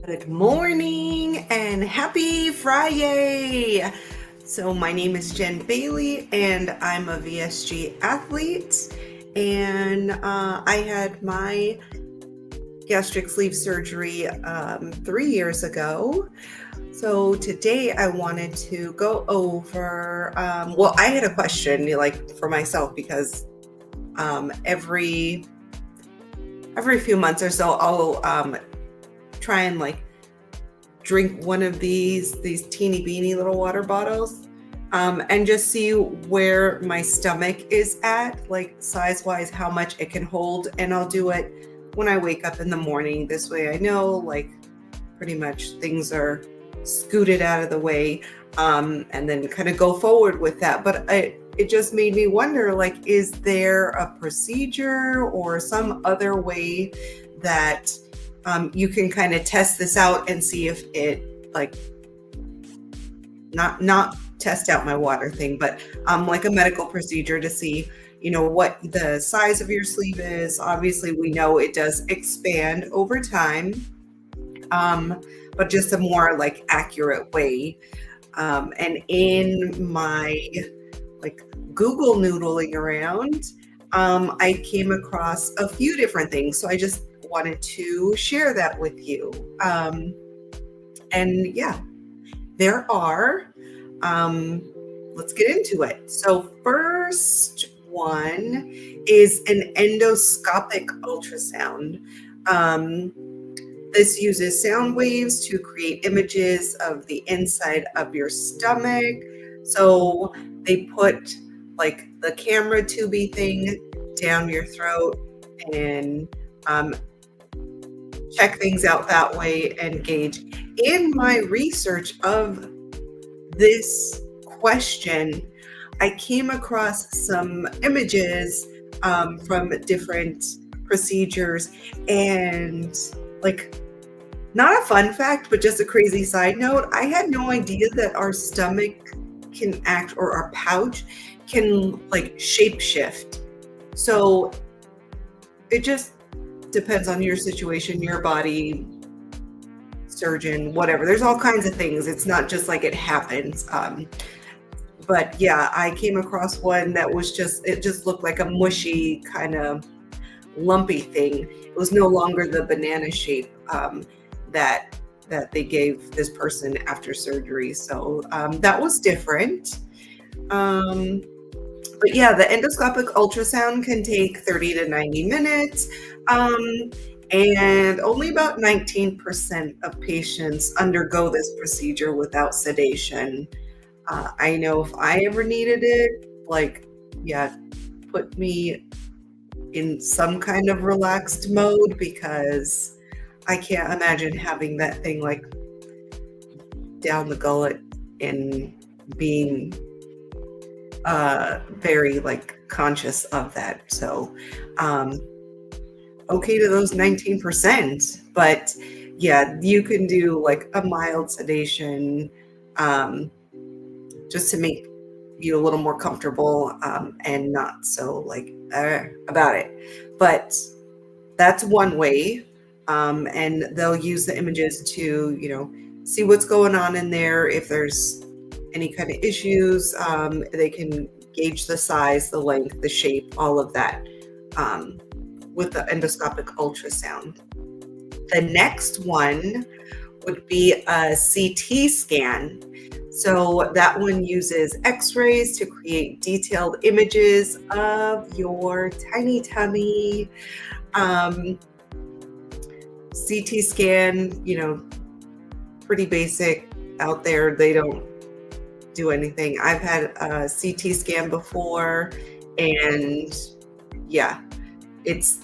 Good morning and happy Friday. So my name is Jen Bailey and I'm a VSG athlete, and I had my gastric sleeve surgery 3 years ago. So today I wanted to go over, I had a question for myself because every few months or so I'll try and drink one of these teeny beeny little water bottles, and just see where my stomach is at, like size wise, how much it can hold. And I'll do it when I wake up in the morning. This way I know pretty much things are scooted out of the way, and then kind of go forward with that. But it just made me wonder, is there a procedure or some other way that you can kind of test this out and see if it not test out my water thing, but like a medical procedure to see, what the size of your sleeve is. Obviously, we know it does expand over time, but just a more accurate way. And in my Google noodling around, I came across a few different things. So I just wanted to share that with you. And yeah, there are, let's get into it. So first one is an endoscopic ultrasound. This uses sound waves to create images of the inside of your stomach. So they put the camera tubey thing down your throat and check things out that way and gauge. In my research of this question, I came across some images from different procedures, and not a fun fact, but just a crazy side note, I had no idea that our stomach can act, or our pouch can shape shift. So it just depends on your situation, your body, surgeon, whatever. There's all kinds of things. It's not just it happens. But yeah, I came across one that was it just looked like a mushy kind of lumpy thing. It was no longer the banana shape that they gave this person after surgery. So that was different. But yeah, the endoscopic ultrasound can take 30 to 90 minutes. And only about 19% of patients undergo this procedure without sedation. I know if I ever needed it, put me in some kind of relaxed mode, because I can't imagine having that thing down the gullet and being very conscious of that. So okay to those 19%, but yeah, you can do a mild sedation just to make you a little more comfortable, and not so about it. But that's one way, and they'll use the images to see what's going on in there. If there's any kind of issues, they can gauge the size, the length, the shape, all of that with the endoscopic ultrasound. The next one would be a CT scan. So that one uses x-rays to create detailed images of your tiny tummy. CT scan, pretty basic out there. They don't do anything. I've had a CT scan before, and yeah, it's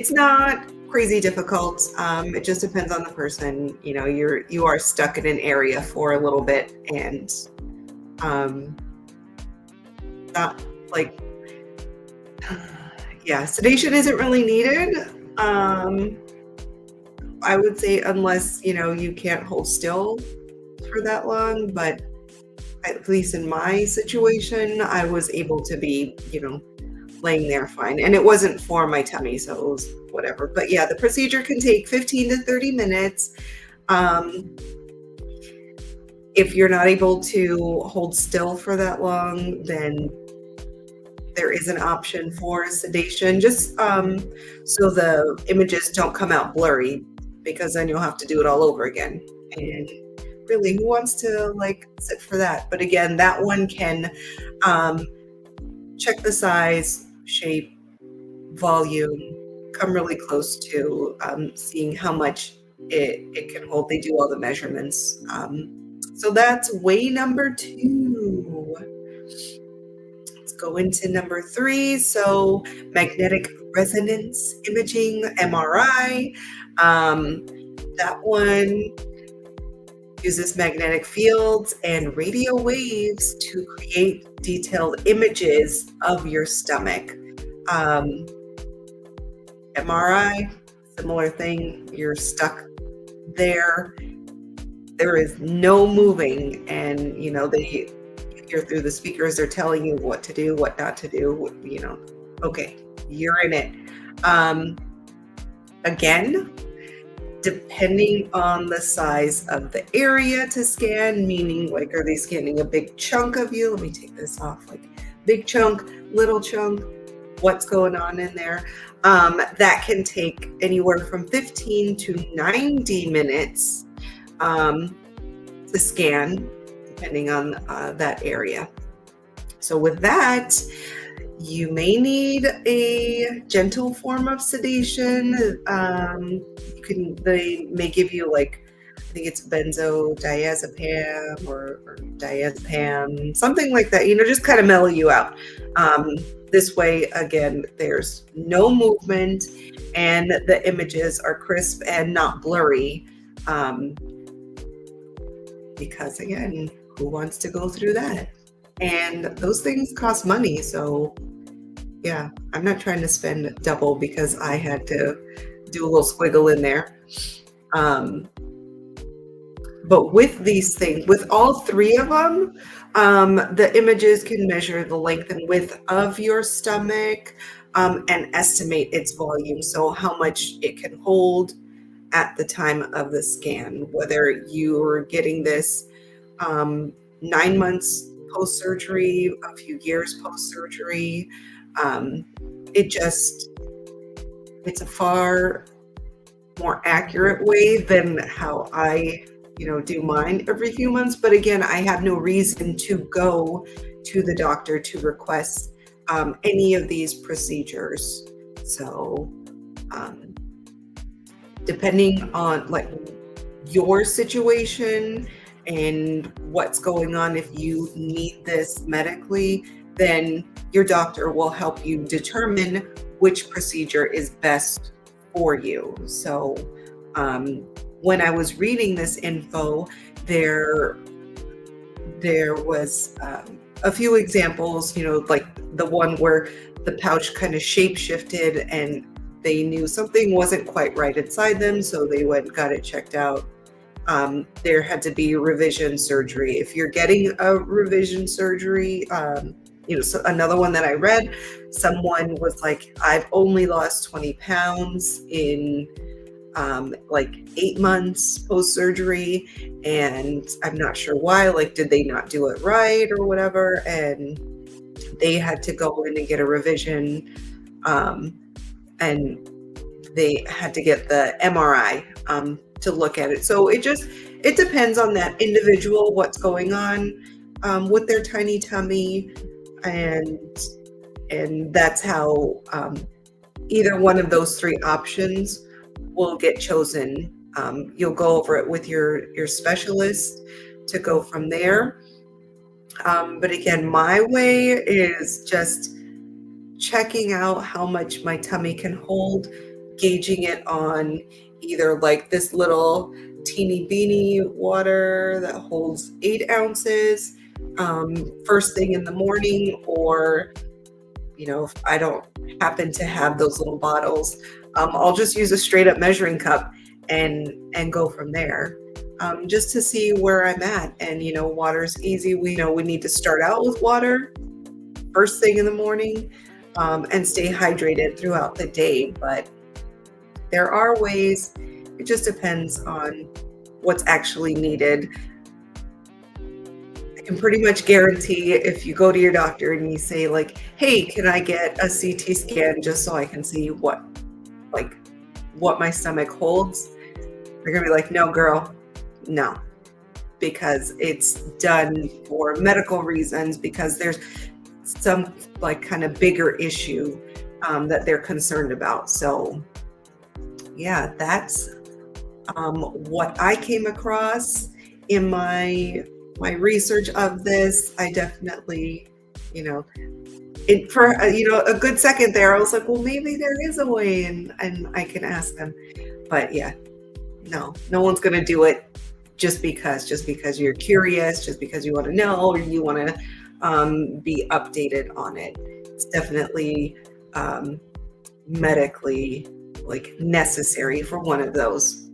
not crazy difficult. It just depends on the person. You are stuck in an area for a little bit, and not sedation isn't really needed. I would say, unless you can't hold still for that long, but at least in my situation, I was able to be laying there fine. And it wasn't for my tummy, so it was whatever. But yeah, the procedure can take 15 to 30 minutes. Um, if you're not able to hold still for that long, then there is an option for sedation, just so the images don't come out blurry, because then you'll have to do it all over again. And really, who wants to like sit for that? But again, that one can um, check the size, shape, volume, come really close to seeing how much it can hold. They do all the measurements. So that's way number 2. Let's go into number 3. So magnetic resonance imaging, MRI. That one uses magnetic fields and radio waves to create detailed images of your stomach. MRI, similar thing. You're stuck there. There is no moving, and they hear through the speakers. They're telling you what to do, what not to do. Okay, you're in it. Again, depending on the size of the area to scan, meaning like, are they scanning a big chunk of you? Let me take this off. Like big chunk, little chunk, what's going on in there? That can take anywhere from 15 to 90 minutes to scan, depending on that area. So with that, you may need a gentle form of sedation. They may give you, like, I think it's benzodiazepam or diazepam, something like that, just kind of mellow you out. This way, again, there's no movement and the images are crisp and not blurry. Because again, who wants to go through that? And those things cost money. So yeah, I'm not trying to spend double because I had to do a little squiggle in there. But with these things, with all 3 of them, the images can measure the length and width of your stomach and estimate its volume. So how much it can hold at the time of the scan, whether you're getting this 9 months post-surgery, a few years post-surgery. It's a far more accurate way than how I do mine every few months. But again, I have no reason to go to the doctor to request any of these procedures. So depending on like your situation and what's going on, if you need this medically, then your doctor will help you determine which procedure is best for you. So when I was reading this info, there was a few examples, like the one where the pouch kind of shape shifted and they knew something wasn't quite right inside them, so they went and got it checked out. There had to be revision surgery. If you're getting a revision surgery, so another one that I read, someone was like, I've only lost 20 pounds in like 8 months post-surgery, and I'm not sure why, like, did they not do it right or whatever? And they had to go in and get a revision, and they had to get the MRI to look at it. So it depends on that individual, what's going on with their tiny tummy, and that's how either one of those 3 options will get chosen. You'll go over it with your specialist to go from there. But again, my way is just checking out how much my tummy can hold, gauging it on either like this little teeny beanie water that holds 8 ounces first thing in the morning, or if I don't happen to have those little bottles, I'll just use a straight up measuring cup and go from there, just to see where I'm at. And water's easy. We know we need to start out with water first thing in the morning and stay hydrated throughout the day. But there are ways. It just depends on what's actually needed. I can pretty much guarantee if you go to your doctor and you say like, "Hey, can I get a CT scan just so I can see like what my stomach holds?" They're gonna be like, "No, girl, no," because it's done for medical reasons, because there's some like kind of bigger issue that they're concerned about. So yeah, that's what I came across in my research of this. I definitely, you know, for a good second there, I was like, well, maybe there is a way, and I can ask them. But yeah, no one's gonna do it just because you're curious, just because you want to know, or you want to be updated on it. It's definitely medically like necessary for one of those.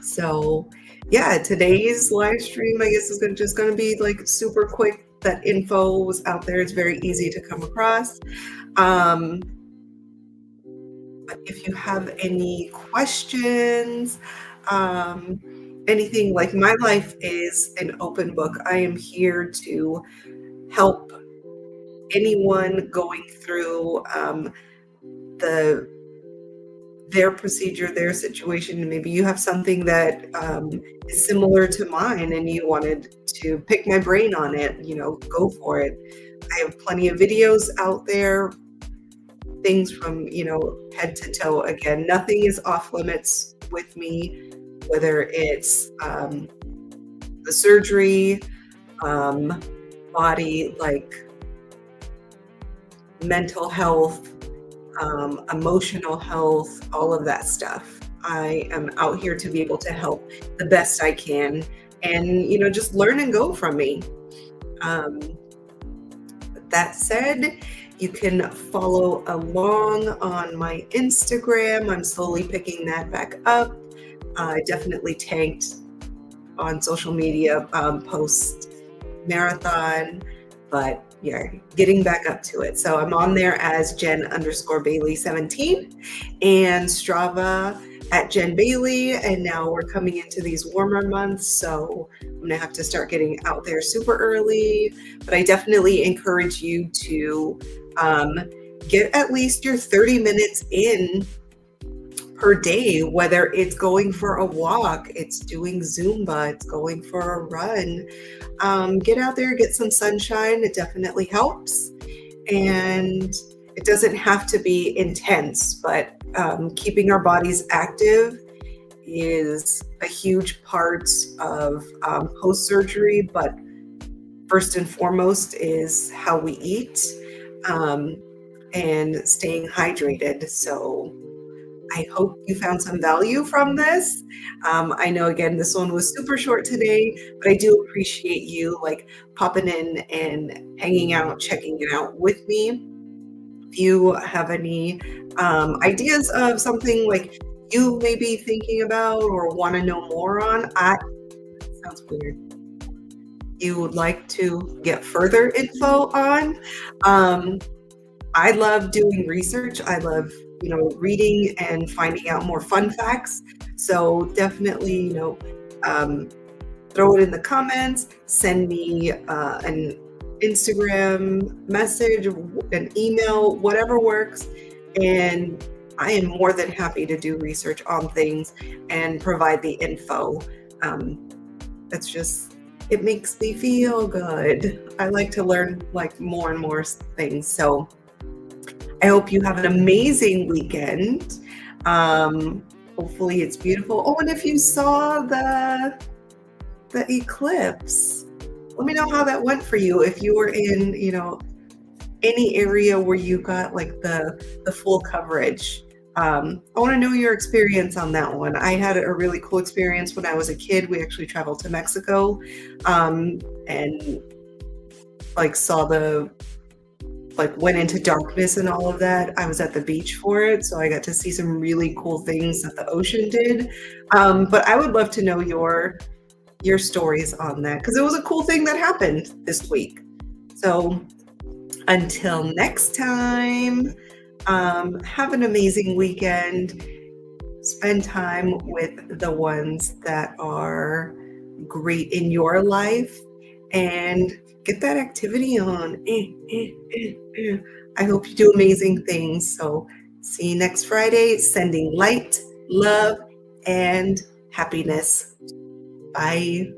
So yeah, today's live stream, I guess, is just going to be like super quick. That info was out there. It's very easy to come across. But if you have any questions, anything, like, my life is an open book. I am here to help anyone going through their procedure, their situation. Maybe you have something that is similar to mine and you wanted to pick my brain on it, go for it. I have plenty of videos out there, things from, head to toe. Again, nothing is off limits with me, whether it's the surgery, body, like mental health, emotional health, all of that stuff. I am out here to be able to help the best I can, and just learn and go from me. That said, you can follow along on my Instagram. I'm slowly picking that back up. I definitely tanked on social media post marathon, but yeah, getting back up to it. So I'm on there as Jen_Bailey17 and Strava at Jen Bailey. And now we're coming into these warmer months, so I'm gonna have to start getting out there super early. But I definitely encourage you to get at least your 30 minutes in per day, whether it's going for a walk, it's doing Zumba, it's going for a run. Get out there, get some sunshine. It definitely helps. And it doesn't have to be intense, but keeping our bodies active is a huge part of post-surgery. But first and foremost is how we eat and staying hydrated. So I hope you found some value from this. I know, again, this one was super short today, but I do appreciate you popping in and hanging out, checking it out with me. If you have any ideas of something like you may be thinking about or want to know more on, sounds weird, you would like to get further info on, I love doing research. I love reading and finding out more fun facts. So definitely, throw it in the comments, send me an Instagram message, an email, whatever works. And I am more than happy to do research on things and provide the info. It makes me feel good. I like to learn more and more things. So I hope you have an amazing weekend. Hopefully it's beautiful. Oh, and if you saw the eclipse, let me know how that went for you. If you were in, any area where you got the full coverage. I want to know your experience on that one. I had a really cool experience when I was a kid. We actually traveled to Mexico, and saw went into darkness and all of that. I was at the beach for it, so I got to see some really cool things that the ocean did. But I would love to know your stories on that, because it was a cool thing that happened this week. So until next time, have an amazing weekend. spend time with the ones that are great in your life and get that activity on. I hope you do amazing things. So, see you next Friday. Sending light, love, and happiness. Bye.